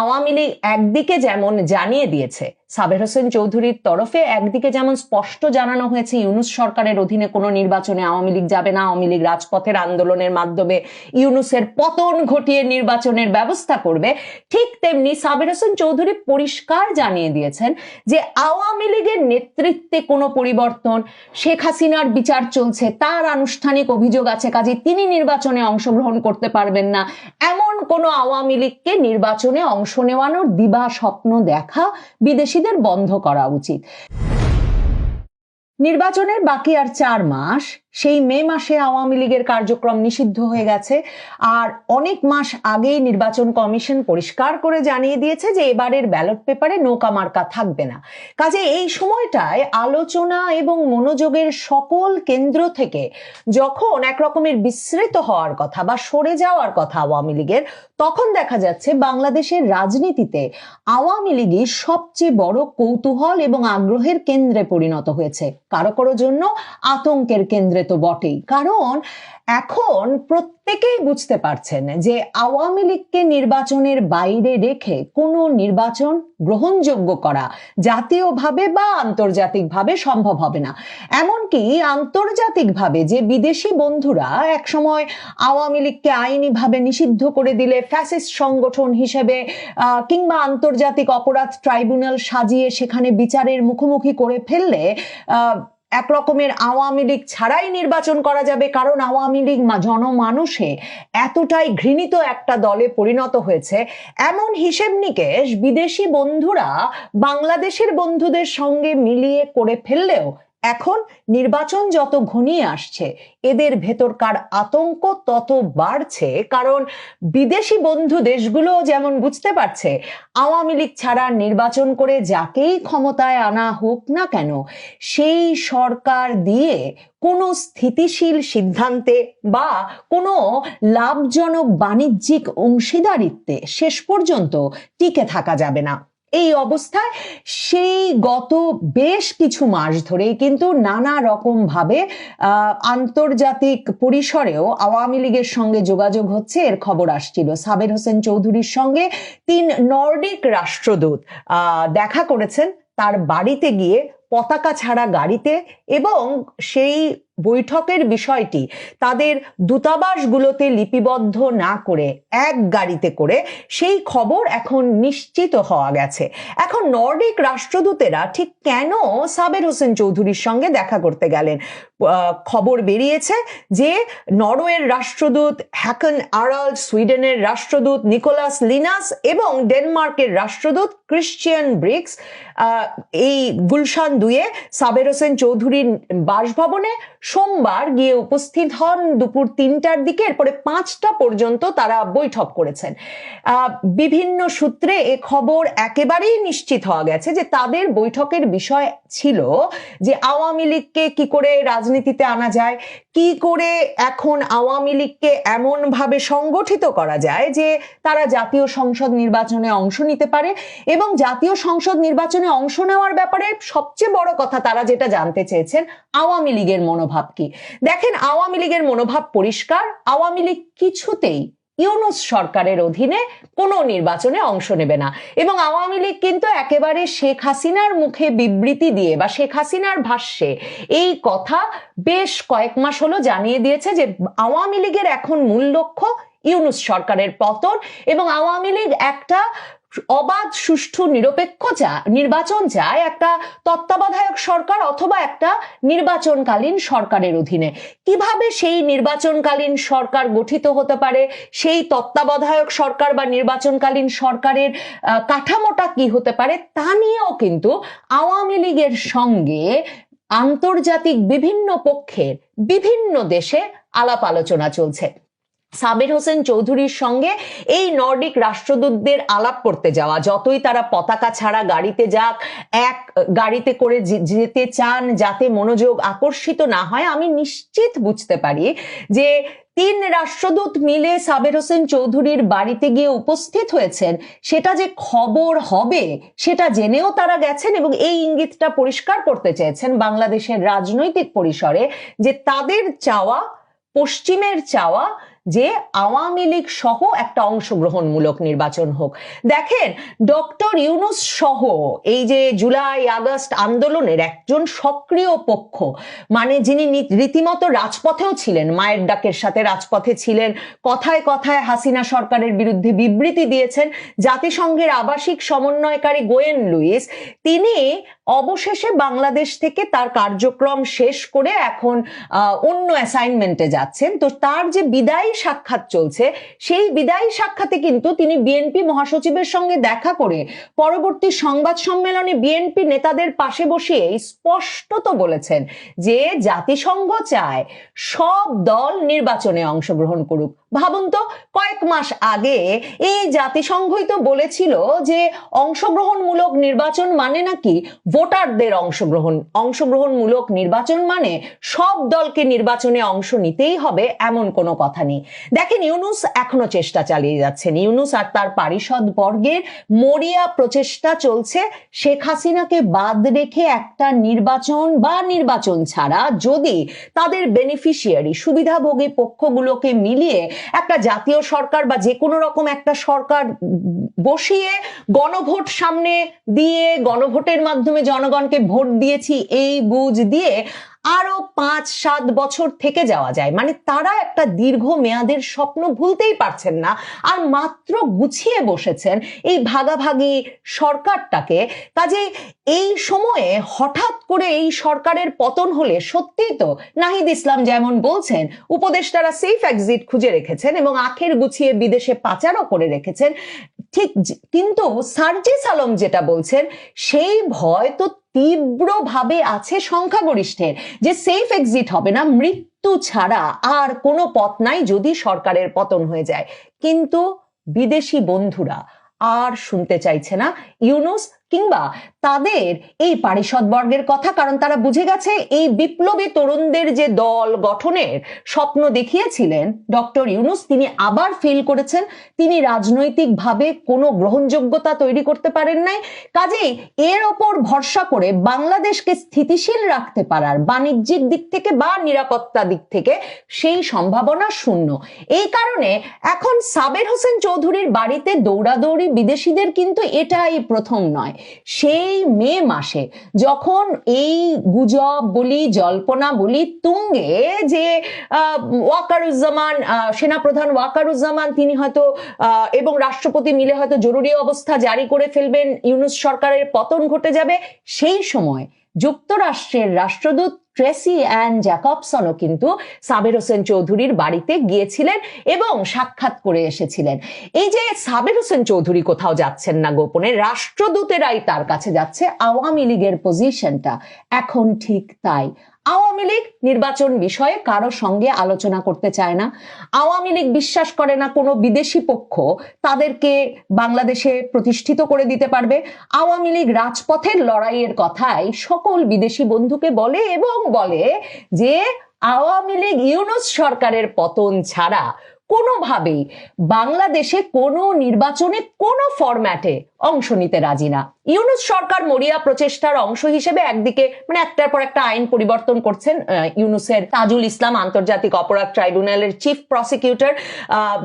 আওয়ামী লীগ একদিকে যেমন জানিয়ে দিয়েছে, সাবের হোসেন চৌধুরীর তরফে একদিকে যেমন স্পষ্ট জানানো হয়েছে ইউনূস সরকারের অধীনে কোনো নির্বাচনে আওয়ামী লীগ যাবে না, আওয়ামী লীগ রাজপথের আন্দোলনের মাধ্যমে ইউনূসের পতন ঘটিয়ে নির্বাচনের ব্যবস্থা করবে, ঠিক তেমনি সাবের হোসেন চৌধুরী পরিষ্কার জানিয়ে দিয়েছেন যে আওয়ামী লীগের নেতৃত্বে কোনো পরিবর্তন, শেখ হাসিনার বিচার চলছে, তার আনুষ্ঠানিক অভিযোগ আছে, কাজে তিনি নির্বাচনে অংশগ্রহণ করতে পারবেন না, এমন কোনো আওয়ামী লীগকে নির্বাচনে অংশ নেওয়ানোর দিবা স্বপ্ন দেখা বিদেশিদের বন্ধ করা উচিত। নির্বাচনের বাকি আর 4 মাস, সেই মে মাসে আওয়ামী লীগের কার্যক্রম নিষিদ্ধ হয়ে গেছে। আর অনেক মাস আগেই নির্বাচন কমিশন পরিষ্কার করে জানিয়ে দিয়েছে যে এবারের ব্যালট পেপারে নৌকা মার্কা থাকবে না। কাজে এই সময়টায় আলোচনা এবং মনোযোগের সকল কেন্দ্র থেকে যখন একরকমের বিস্মৃত হওয়ার কথা বা সরে যাওয়ার কথা আওয়ামী লীগের, তখন দেখা যাচ্ছে বাংলাদেশের রাজনীতিতে আওয়ামী লীগই সবচেয়ে বড় কৌতূহল এবং আগ্রহের কেন্দ্রে পরিণত হয়েছে, কারো কারো জন্য আতঙ্কের কেন্দ্রে তো বটেই। কারণ এখন প্রত্যেকেই বুঝতে পারছেন যে আওয়ামী লীগকে নির্বাচনের বাইরে রেখে কোনো নির্বাচন গ্রহণযোগ্য করা জাতীয়ভাবে বা আন্তর্জাতিকভাবে সম্ভব হবে না। এমনকি আন্তর্জাতিকভাবে যে বিদেশি বন্ধুরা একসময় আওয়ামী লীগকে আইনিভাবে নিষিদ্ধ করে দিলে, ফ্যাসিস্ট সংগঠন হিসেবে কিংবা আন্তর্জাতিক অপরাধ ট্রাইব্যুনাল সাজিয়ে সেখানে বিচারের মুখোমুখি করে ফেললে একরকমের আওয়ামী লীগ ছাড়াই নির্বাচন করা যাবে, কারণ আওয়ামী লীগ জনমানুষে এতটাই ঘৃণিত একটা দলে পরিণত হয়েছে, এমন হিসেব নিকেশ বিদেশি বন্ধুরা বাংলাদেশের বন্ধুদের সঙ্গে মিলিয়ে করে ফেললেও এখন নির্বাচন যত ঘনিয়ে আসছে এদের ভেতরকার আতঙ্ক তত বাড়ছে। কারণ বিদেশি বন্ধু দেশগুলো যেমন বুঝতে পারছে আওয়ামী লীগ ছাড়া নির্বাচন করে যাকেই ক্ষমতায় আনা হোক না কেন, সেই সরকার দিয়ে কোনো স্থিতিশীল সিদ্ধান্তে বা কোনো লাভজনক বাণিজ্যিক অংশীদারিত্বে শেষ পর্যন্ত টিকে থাকা যাবে না। এই অবস্থায় সেই গত বেশ কিছু মাস ধরেই কিন্তু নানা রকম ভাবে আন্তর্জাতিক পরিসরেও আওয়ামী লীগের সঙ্গে যোগাযোগ হচ্ছে, এর খবর আসছিল। সাবের হোসেন চৌধুরীর সঙ্গে 3 নর্ডিক রাষ্ট্রদূত দেখা করেছেন তার বাড়িতে গিয়ে পতাকা ছাড়া গাড়িতে, এবং সেই বৈঠকের বিষয়টি তাদের দূতাবাসগুলোতে লিপিবদ্ধ না করে এক গাড়িতে করে সেই খবর এখন নিশ্চিত হওয়া গেছে। এখন নর্ডিক রাষ্ট্রদূতেরা ঠিক কেন সাবের হোসেন চৌধুরীর সঙ্গে দেখা করতে গেলেন, খবর বেরিয়েছে যে নরওয়ের রাষ্ট্রদূত হ্যাকন আরাল্ড, সুইডেনের রাষ্ট্রদূত নিকোলাস লিনাস এবং ডেনমার্কের রাষ্ট্রদূত ক্রিশ্চিয়ান ব্রিক্স এই গুলশান 2-এ সাবের হোসেন চৌধুরীর বাসভবনে সোমবার গিয়ে উপস্থিত হন দুপুর 3টার দিকে। এরপরে 5টা পর্যন্ত তারা বৈঠক করেছেন। বিভিন্ন সূত্রে এ খবর একেবারেই নিশ্চিত হওয়া গেছে যে তাদের বৈঠকের বিষয় ছিল যে আওয়ামী লীগকে কি করে রাজনীতিতে আনা যায়, কি করে এখন আওয়ামী লীগকে এমন ভাবে সংগঠিত করা যায় যে তারা জাতীয় সংসদ নির্বাচনে অংশ নিতে পারে, এবং জাতীয় সংসদ নির্বাচনে অংশ নেওয়ার ব্যাপারে সবচেয়ে বড় কথা তারা যেটা জানতে চেয়েছেন আওয়ামী লীগের মনোভাব কি। দেখেন, আওয়ামী লীগের মনোভাব পরিষ্কার, আওয়ামী লীগ কিছুতেই ইউনূস সরকারের অধীনে কোনো নির্বাচনে অংশ নেবে না। এবং আওয়ামী লীগ কিন্তু একেবারে শেখ হাসিনার মুখে বিবৃতি দিয়ে বা শেখ হাসিনার ভাষ্যে এই কথা বেশ কয়েক মাস হলো জানিয়ে দিয়েছে যে আওয়ামী লীগের এখন মূল লক্ষ্য ইউনূস সরকারের পতন, এবং আওয়ামী লীগ একটা অবাধ সুষ্ঠু নিরপেক্ষ নির্বাচন চায়, একটা তত্ত্বাবধায়ক সরকার অথবা একটা নির্বাচনকালীন সরকারের অধীনে। কিভাবে সেই নির্বাচনকালীন সরকার গঠিত হতে পারে, সেই তত্ত্বাবধায়ক সরকার বা নির্বাচনকালীন সরকারের কাঠামোটা কি হতে পারে, তা নিয়েও কিন্তু আওয়ামী লীগের সঙ্গে আন্তর্জাতিক বিভিন্ন পক্ষের বিভিন্ন দেশে আলাপ আলোচনা চলছে। সাবের হোসেন চৌধুরীর সঙ্গে এই নর্ডিক রাষ্ট্রদূতদের আলাপ করতে যাওয়া, যতই তারা পতাকা ছাড়া গাড়িতে যাক, এক গাড়িতে করে যেতে চান যাতে মনোযোগ আকর্ষিত না হয়, আমি নিশ্চিত বুঝতে পারি যে 3 রাষ্ট্রদূত মিলে সাবের হোসেন চৌধুরীর বাড়িতে গিয়ে উপস্থিত হয়েছেন, সেটা যে খবর হবে সেটা জেনেও তারা গেছেন, এবং এই ইঙ্গিতটা পরিষ্কার করতে চেয়েছেন বাংলাদেশের রাজনৈতিক পরিসরে যে তাদের চাওয়া, পশ্চিমের চাওয়া যে আওয়ামী লীগ সহ একটা অংশগ্রহণমূলক নির্বাচন হোক। দেখেন, ডক্টর ইউনূস সহ এই যে জুলাই আগস্ট আন্দোলনের একজন সক্রিয় পক্ষ, মানে যিনি রীতিমতো রাজপথেও ছিলেন, মায়ের ডাকের সাথে রাজপথে ছিলেন, কথায় কথায় হাসিনা সরকারের বিরুদ্ধে বিবৃতি দিয়েছেন, জাতিসংঘের আবাসিক সমন্বয়কারী গোয়েন লুইস, তিনি অবশেষে বাংলাদেশ থেকে তার কার্যক্রম শেষ করে এখন অন্য অ্যাসাইনমেন্টে যাচ্ছেন। তো তার যে বিদায়ী সাক্ষাৎ চলছে, সেই বিদায়ী সাক্ষাতে কিন্তু তিনি বিএনপি মহাসচিবের সঙ্গে দেখা করে পরবর্তী সংবাদ সম্মেলনে বিএনপি নেতাদের পাশে বসিয়ে স্পষ্টত বলেছেন যে জাতিসংঘ চায় সব দল নির্বাচনে অংশগ্রহণ করুক। ভাবুন তো, কয়েক মাস আগে এই জাতিসংঘই তো বলেছিল যে অংশগ্রহণমূলক নির্বাচন মানে নাকি ভোটারদের অংশগ্রহণমূলক নির্বাচন মানে সব দলকে নির্বাচনে অংশ নিতেই হবে, এমন কোনো কথা নেই। দেখেন, ইউনূস এখনো চেষ্টা চালিয়ে যাচ্ছেন। ইউনূস আর তার পারিষদ বর্গের মরিয়া প্রচেষ্টা চলছে শেখ হাসিনাকে বাদ রেখে একটা নির্বাচন বা নির্বাচন ছাড়া যদি তাদের বেনিফিশিয়ারি সুবিধাভোগী পক্ষগুলোকে মিলিয়ে একটা জাতীয় সরকার বা যে কোনো রকম একটা সরকার বসিয়ে গণভোট সামনে দিয়ে, গণভোটের মাধ্যমে জনগণকে ভোট দিয়েছি এই বুঝ দিয়ে আরো 5-7 বছর থেকে যাওয়া যায়। মানে তারা একটা দীর্ঘ মেয়াদের স্বপ্ন ভুলতেই পারছেন না, আর মাত্র গুছিয়ে বসেছেন এই ভাগাভাগি সরকারটাকে। কাজে এই সময়ে হঠাৎ করে এই সরকারের পতন হলে সত্যিই তো নাহিদ ইসলাম যেমন বলছেন, উপদেষ্টারা সেফ এক্সিট খুঁজে রেখেছেন এবং আখের গুছিয়ে বিদেশে পাচারও করে রেখেছেন, ঠিক। কিন্তু সার্জিস আলম যেটা বলছেন, সেই ভয় তো তীব্রভাবে আছে সংখ্যাগরিষ্ঠের যে সেফ এক্সিট হবে না, মৃত্যু ছাড়া আর কোনো পথ নাই যদি সরকারের পতন হয়ে যায়। কিন্তু বিদেশি বন্ধুরা আর শুনতে চাইছে না ইউনূস কিংবা তাদের এই পারিষদ বর্গের কথা, কারণ তারা বুঝে গেছে এই বিপ্লবী তরুণদের যে দল গঠনের স্বপ্ন দেখিয়েছিলেন ডক্টর ইউনূস, তিনি আবার ফেল করেছেন। তিনি রাজনৈতিকভাবে কোনো গ্রহণযোগ্যতা তৈরি করতে পারেন নাই। কাজেই এর ওপর ভরসা করে বাংলাদেশকে স্থিতিশীল রাখতে পারার বাণিজ্যিক দিক থেকে বা নিরাপত্তা দিক থেকে সেই সম্ভাবনা শূন্য। এই কারণে এখন সাবের হোসেন চৌধুরীর বাড়িতে দৌড়াদৌড়ি বিদেশিদের কিন্তু এটাই প্রথম নয়। সেই মে মাসে যখন এই গুজব বলি, জল্পনা বলি তুঙ্গে যে ওয়াকারুজ্জামান, সেনাপ্রধান ওয়াকারুজ্জামান তিনি হয়তো এবং রাষ্ট্রপতি মিলে হয়তো জরুরি অবস্থা জারি করে ফেলবেন, ইউনূস সরকারের পতন ঘটে যাবে, সেই সময় যুক্তরাষ্ট্রের রাষ্ট্রদূত ট্রেসি অ্যান জ্যাকবসনও কিন্তু সাবের হোসেন চৌধুরীর বাড়িতে গিয়েছিলেন এবং সাক্ষাৎ করে এসেছিলেন। এই যে সাবের হোসেন চৌধুরী কোথাও যাচ্ছেন না গোপনে, রাষ্ট্রদূতেরাই তার কাছে যাচ্ছে। আওয়ামী লীগের পজিশনটা এখন ঠিক তাই। আওয়ামী লীগ নির্বাচন বিষয়ে কারো সঙ্গে আলোচনা করতে চায় না। আওয়ামী লীগ বিশ্বাস করে না কোনো বিদেশি পক্ষ তাদেরকে বাংলাদেশে প্রতিষ্ঠিত করে দিতে পারবে। আওয়ামী লীগ রাজপথের লড়াইয়ের কথাই সকল বিদেশি বন্ধুকে বলে এবং বলে যে আওয়ামী লীগ ইউনূস সরকারের পতন ছাড়া কোনোভাবেই বাংলাদেশে কোনো নির্বাচনে কোনো ফরম্যাটে অংশ নিতে রাজি না। ইউনূস সরকার মরিয়া প্রচেষ্টার অংশ হিসেবে একদিকে মানে একটার পর একটা আইন পরিবর্তন করছেন। ইউনূসের তাজুল ইসলাম আন্তর্জাতিক অপরাধ ট্রাইব্যুনালের চিফ প্রসিকিউটর,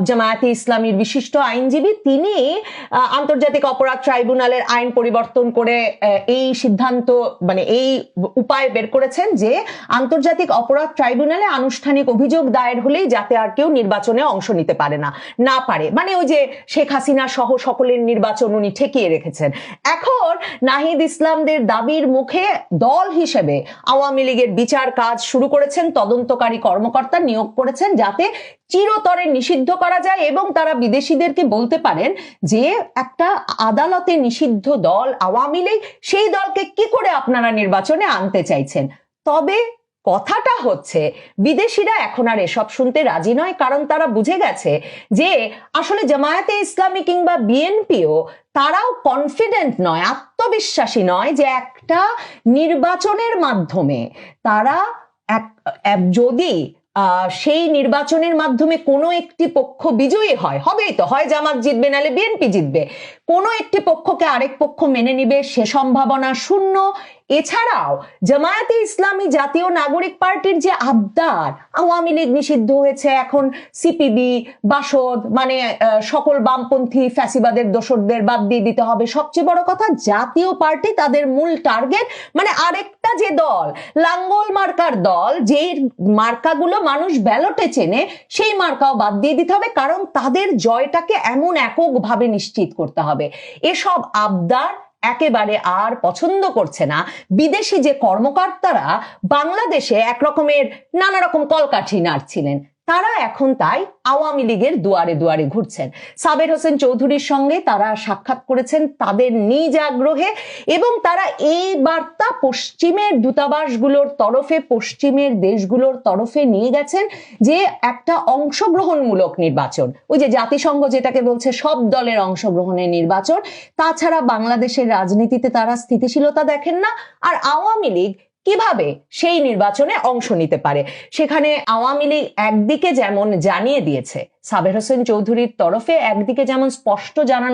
জামায়াতে ইসলামীর বিশিষ্ট আইনজীবী, তিনি আন্তর্জাতিক অপরাধ ট্রাইব্যুনালের আইন পরিবর্তন করে এই সিদ্ধান্ত মানে এই উপায় বের করেছেন যে আন্তর্জাতিক অপরাধ ট্রাইব্যুনালে আনুষ্ঠানিক অভিযোগ দায়ের হলেই যাতে আর কেউ নির্বাচনে অংশ নিতে না পারে, মানে ওই যে শেখ হাসিনা সহ সকলের নির্বাচন উনি ঠেকিয়ে রেখেছেন। এখন নাহিদ ইসলামদের দাবির মুখে দল হিসেবে আওয়ামী লীগের বিচার কাজ শুরু করেছেন, তদন্তকারী কর্মকর্তা নিয়োগ করেছেন যাতে চিরতরে নিষিদ্ধ করা যায় এবং তারা বিদেশিদেরকে বলতে পারেন যে একটা আদালতে নিষিদ্ধ দল আওয়ামী লীগ, সেই দলকে কি করে আপনারা নির্বাচনে আনতে চাইছেন। তবে কথাটা হচ্ছে বিদেশিরা এখন আর এসব শুনতে রাজি নয়, কারণ তারা বুঝে গেছে যে আসলে জামায়াতে ইসলামী কিংবা বিএনপিও তারাও কনফিডেন্ট নয়, আত্মবিশ্বাসী নয় যে একটা নির্বাচনের মাধ্যমে তারা যদি সেই নির্বাচনের মাধ্যমে কোনো একটি পক্ষ বিজয়ী হবেই তো, হয় জামাত জিতবে নালে বিএনপি জিতবে, কোনো একটি পক্ষকে আরেক পক্ষ মেনে নিবে সে সম্ভাবনা শূন্য। এছাড়াও জামায়াতে ইসলামী জাতীয় নাগরিক পার্টির যে আবদার, আওয়ামী লীগ নিষিদ্ধ হয়েছে, এখন সিপিবি, বাসদ, মানে সকল বামপন্থী ফ্যাসিবাদের দোসরদের বাদ দিয়ে দিতে হবে। সবচেয়ে বড় কথা, জাতীয় পার্টি তাদের মূল টার্গেট, মানে আরেকটা যে দল, লাঙ্গল মার্কার দল, যেই মার্কাগুলো মানুষ ব্যালটে চেনে, সেই মার্কাও বাদ দিয়ে দিতে হবে, কারণ তাদের জয়টাকে এমন এককভাবে নিশ্চিত করতে হবে। এসব আবদার একেবারে আর পছন্দ করছে না বিদেশি যে কর্মকর্তারা বাংলাদেশে একরকমের নানা রকম কলকাঠি নাড়ছিলেন, তারা এখন তাই আওয়ামী লীগের দুয়ারে দুয়ারে ঘুরছেন। সাবের হোসেন চৌধুরীর সঙ্গে তারা সাক্ষাৎ করেছেন তাদের নিজ আগ্রহে, এবং তারা এই বার্তা পশ্চিমের দূতাবাসগুলোর তরফে, পশ্চিমের দেশগুলোর তরফে নিয়ে গেছেন যে একটা অংশগ্রহণমূলক নির্বাচন, ওই যে জাতিসংঘ যেটাকে বলছে সব দলের অংশগ্রহণের নির্বাচন। তাছাড়া বাংলাদেশের রাজনীতিতে তারা স্থিতিশীলতা দেখেন না, আর আওয়ামী লীগ কিভাবে সেই নির্বাচনে অংশ নিতে পারে। সেখানে আওয়ামী লীগ একদিকে যেমন জানিয়ে দিয়েছে, সাবের হোসেন চৌধুরীর তরফে একদিকে যেমন স্পষ্ট জানানো